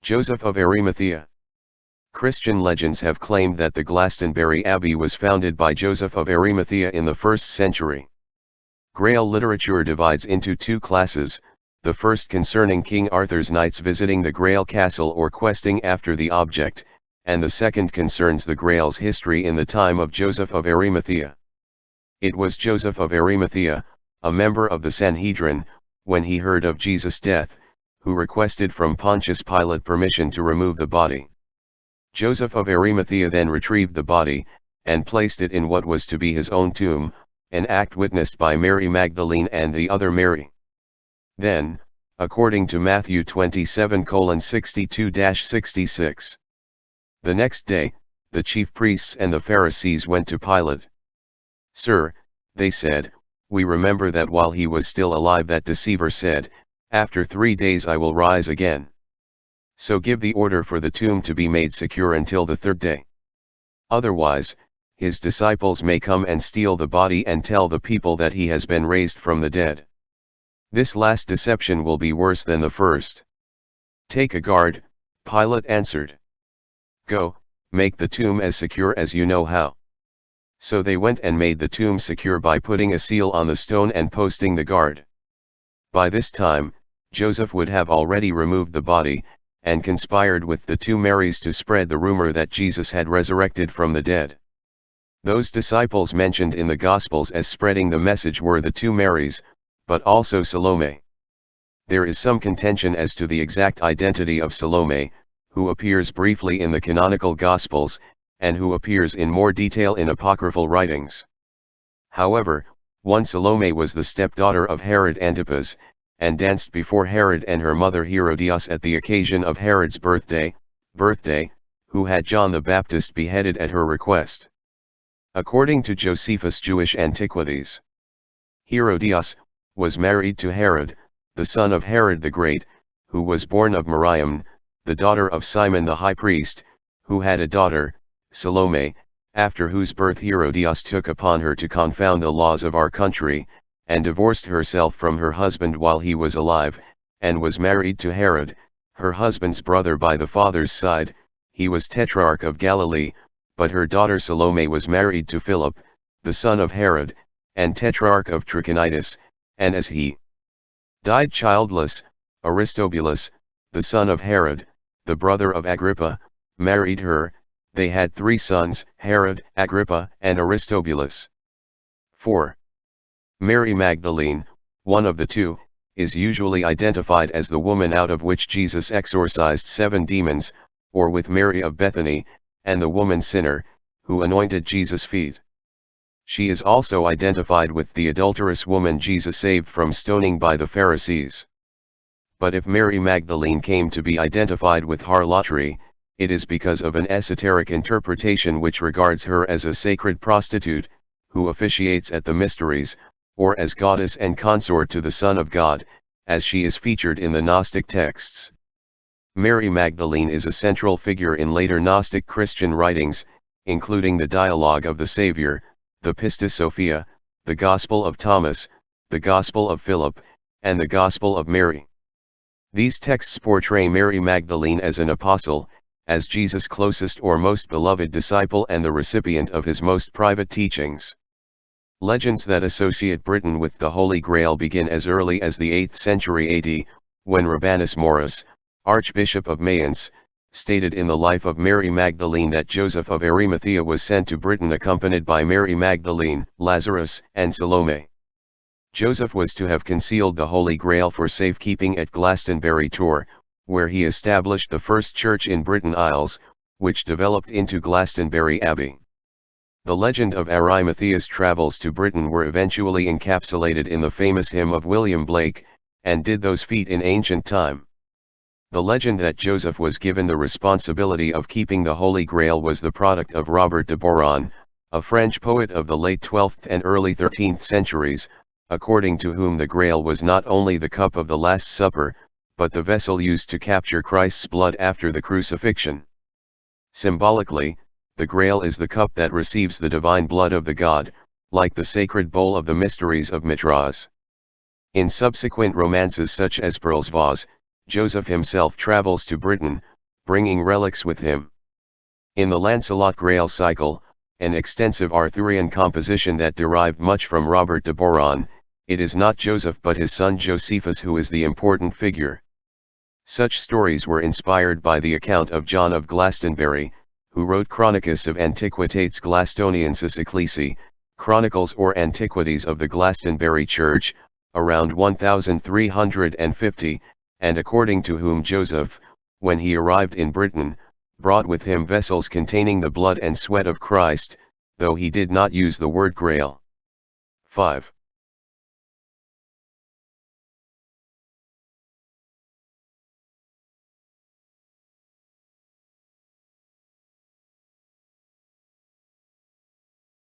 Joseph of Arimathea. Christian legends have claimed that the Glastonbury Abbey was founded by Joseph of Arimathea in the 1st century. Grail literature divides into two classes, the first concerning King Arthur's knights visiting the Grail castle or questing after the object, and the second concerns the Grail's history in the time of Joseph of Arimathea. It was Joseph of Arimathea, a member of the Sanhedrin, when he heard of Jesus' death, who requested from Pontius Pilate permission to remove the body. Joseph of Arimathea then retrieved the body, and placed it in what was to be his own tomb, an act witnessed by Mary Magdalene and the other Mary. Then, according to Matthew 27:62-66. The next day, the chief priests and the Pharisees went to Pilate. "Sir," they said, "we remember that while he was still alive that deceiver said, 'After 3 days I will rise again.' So give the order for the tomb to be made secure until the 3rd day. Otherwise, his disciples may come and steal the body and tell the people that he has been raised from the dead. This last deception will be worse than the first." "Take a guard," Pilate answered. "Go, make the tomb as secure as you know how." So they went and made the tomb secure by putting a seal on the stone and posting the guard. By this time, Joseph would have already removed the body, and conspired with the two Marys to spread the rumor that Jesus had resurrected from the dead. Those disciples mentioned in the Gospels as spreading the message were the two Marys, but also Salome. There is some contention as to the exact identity of Salome, who appears briefly in the canonical Gospels, and who appears in more detail in apocryphal writings. However, one Salome was the stepdaughter of Herod Antipas, and danced before Herod and her mother Herodias at the occasion of Herod's birthday, who had John the Baptist beheaded at her request. According to Josephus' Jewish Antiquities, Herodias was married to Herod, the son of Herod the Great, who was born of Miriam, the daughter of Simon the high priest, who had a daughter, Salome, after whose birth Herodias took upon her to confound the laws of our country, and divorced herself from her husband while he was alive, and was married to Herod, her husband's brother by the father's side. He was tetrarch of Galilee, but her daughter Salome was married to Philip, the son of Herod, and tetrarch of Trachonitis, and as he died childless, Aristobulus, the son of Herod, the brother of Agrippa, married her. They had 3 sons, Herod, Agrippa, and Aristobulus. 4. Mary Magdalene, one of the two, is usually identified as the woman out of which Jesus exorcised 7 demons, or with Mary of Bethany, and the woman sinner, who anointed Jesus' feet. She is also identified with the adulterous woman Jesus saved from stoning by the Pharisees. But if Mary Magdalene came to be identified with harlotry, it is because of an esoteric interpretation which regards her as a sacred prostitute, who officiates at the mysteries, or as goddess and consort to the Son of God, as she is featured in the Gnostic texts. Mary Magdalene is a central figure in later Gnostic Christian writings, including the Dialogue of the Savior, the Pistis Sophia, the Gospel of Thomas, the Gospel of Philip, and the Gospel of Mary. These texts portray Mary Magdalene as an apostle, as Jesus' closest or most beloved disciple and the recipient of his most private teachings. Legends that associate Britain with the Holy Grail begin as early as the 8th century AD, when Rabanus Maurus, Archbishop of Mayence, stated in the Life of Mary Magdalene that Joseph of Arimathea was sent to Britain accompanied by Mary Magdalene, Lazarus, and Salome. Joseph was to have concealed the Holy Grail for safekeeping at Glastonbury Tor, where he established the first church in Britain Isles, which developed into Glastonbury Abbey. The legend of Arimathea's travels to Britain were eventually encapsulated in the famous hymn of William Blake, "And did those feet in ancient time." The legend that Joseph was given the responsibility of keeping the Holy Grail was the product of Robert de Boron, a French poet of the late 12th and early 13th centuries, according to whom the Grail was not only the cup of the Last Supper, but the vessel used to capture Christ's blood after the crucifixion. Symbolically, the Grail is the cup that receives the divine blood of the God, like the sacred bowl of the mysteries of Mitras. In subsequent romances such as Pearl's Vase, Joseph himself travels to Britain, bringing relics with him. In the Lancelot Grail cycle, an extensive Arthurian composition that derived much from Robert de Boron, it is not Joseph but his son Josephus who is the important figure. Such stories were inspired by the account of John of Glastonbury, who wrote Chronicus of Antiquitates Glastoniensis Ecclesi, Chronicles or Antiquities of the Glastonbury Church, around 1350, and according to whom Joseph, when he arrived in Britain, brought with him vessels containing the blood and sweat of Christ, though he did not use the word grail. 5.